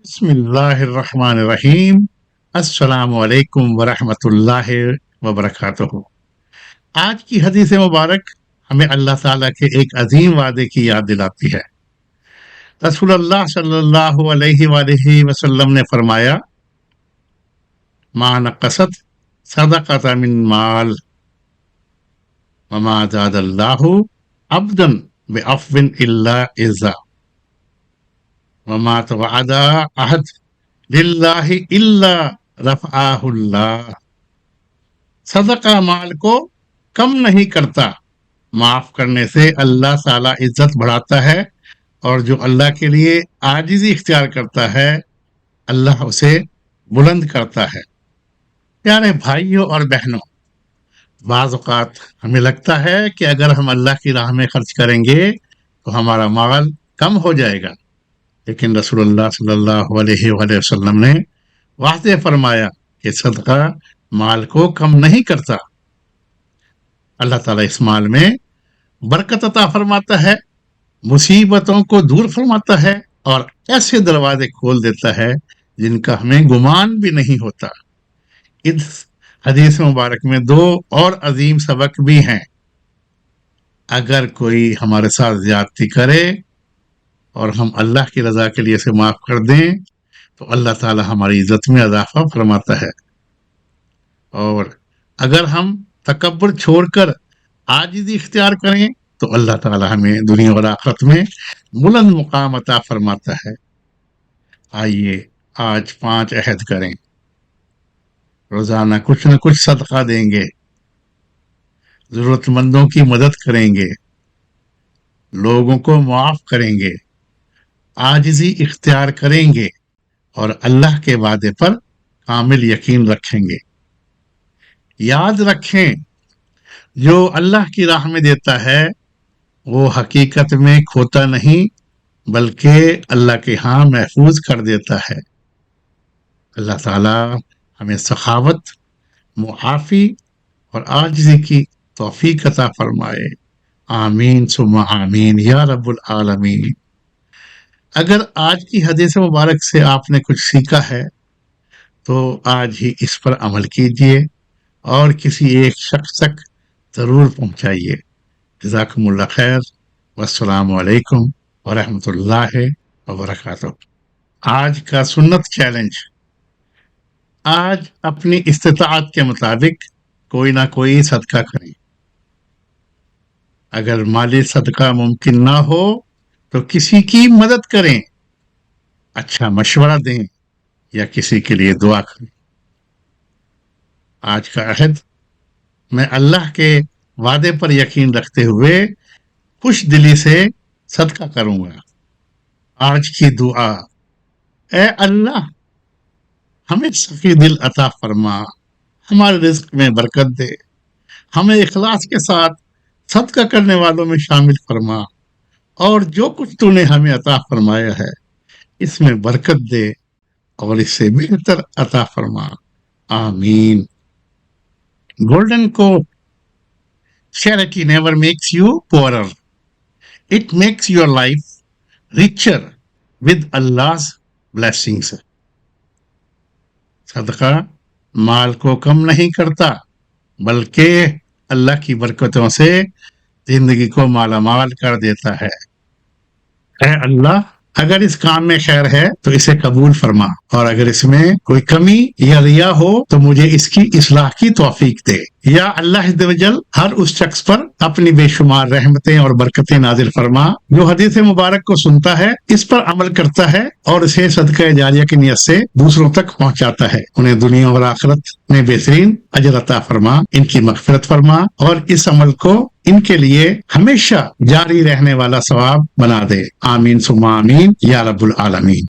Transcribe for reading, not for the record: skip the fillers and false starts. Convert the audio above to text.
بسم اللہ الرحمن الرحیم۔ السلام علیکم ورحمۃ اللہ وبرکاتہ۔ آج کی حدیث مبارک ہمیں اللہ تعالیٰ کے ایک عظیم وعدے کی یاد دلاتی ہے۔ رسول اللہ صلی اللہ علیہ وآلہ وسلم نے فرمایا، ما نقصت صدقۃ من مال وما زاد اللہ عبدا بعفو الا عزا وما توعد احد للہ الا رفعہ اللہ۔ صدقہ مال کو کم نہیں کرتا، معاف کرنے سے اللہ تعالیٰ عزت بڑھاتا ہے، اور جو اللہ کے لیے عاجزی اختیار کرتا ہے اللہ اسے بلند کرتا ہے۔ پیارے بھائیوں اور بہنوں، بعض اوقات ہمیں لگتا ہے کہ اگر ہم اللہ کی راہ میں خرچ کریں گے تو ہمارا مال کم ہو جائے گا، لیکن رسول اللہ صلی اللہ علیہ وآلہ وسلم نے واضح فرمایا کہ صدقہ مال کو کم نہیں کرتا۔ اللہ تعالیٰ اس مال میں برکت عطا فرماتا ہے، مصیبتوں کو دور فرماتا ہے، اور ایسے دروازے کھول دیتا ہے جن کا ہمیں گمان بھی نہیں ہوتا۔ اس حدیث مبارک میں دو اور عظیم سبق بھی ہیں۔ اگر کوئی ہمارے ساتھ زیادتی کرے اور ہم اللہ کی رضا کے لیے اسے معاف کر دیں تو اللہ تعالیٰ ہماری عزت میں اضافہ فرماتا ہے، اور اگر ہم تکبر چھوڑ کر عاجزی اختیار کریں تو اللہ تعالیٰ ہمیں دنیا اور آخرت میں بلند مقام عطا فرماتا ہے۔ آئیے آج 5 عہد کریں، روزانہ کچھ نہ کچھ صدقہ دیں گے، ضرورت مندوں کی مدد کریں گے، لوگوں کو معاف کریں گے، عاجزی اختیار کریں گے، اور اللہ کے وعدے پر کامل یقین رکھیں گے۔ یاد رکھیں، جو اللہ کی راہ میں دیتا ہے وہ حقیقت میں کھوتا نہیں بلکہ اللہ کے ہاں محفوظ کر دیتا ہے۔ اللہ تعالیٰ ہمیں سخاوت، معافی اور عاجزی کی توفیق عطا فرمائے، آمین ثم آمین یا رب العالمین۔ اگر آج کی حدیث مبارک سے آپ نے کچھ سیکھا ہے تو آج ہی اس پر عمل کیجیے اور کسی ایک شخص تک ضرور پہنچائیے۔ جزاکم اللہ خیر، والسلام علیکم ورحمۃ اللہ وبرکاتہ۔ آج کا سنت چیلنج، آج اپنی استطاعت کے مطابق کوئی نہ کوئی صدقہ کریں۔ اگر مالی صدقہ ممکن نہ ہو تو کسی کی مدد کریں، اچھا مشورہ دیں یا کسی کے لیے دعا کریں۔ آج کا عہد، میں اللہ کے وعدے پر یقین رکھتے ہوئے خوش دلی سے صدقہ کروں گا۔ آج کی دعا، اے اللہ ہمیں سخی دل عطا فرما، ہمارے رزق میں برکت دے، ہمیں اخلاص کے ساتھ صدقہ کرنے والوں میں شامل فرما، اور جو کچھ تو نے ہمیں عطا فرمایا ہے اس میں برکت دے اور اس سے بہتر عطا فرما، آمین۔ Golden quote, charity never makes you poorer, it makes your life richer with Allah's blessings۔ صدقہ مال کو کم نہیں کرتا بلکہ اللہ کی برکتوں سے زندگی کو مالا مال کر دیتا ہے۔ اے اللہ، اگر اس کام میں خیر ہے تو اسے قبول فرما، اور اگر اس میں کوئی کمی یا ریا ہو تو مجھے اس کی اصلاح کی توفیق دے۔ یا اللہ عز و جل ہر اس شخص پر اپنی بے شمار رحمتیں اور برکتیں نازل فرما جو حدیث مبارک کو سنتا ہے، اس پر عمل کرتا ہے اور اسے صدقہ جاریہ کی نیت سے دوسروں تک پہنچاتا ہے۔ انہیں دنیا اور آخرت میں بہترین اجر عطا فرما، ان کی مغفرت فرما، اور اس عمل کو ان کے لیے ہمیشہ جاری رہنے والا ثواب بنا دے، آمین ثم آمین یا رب العالمین۔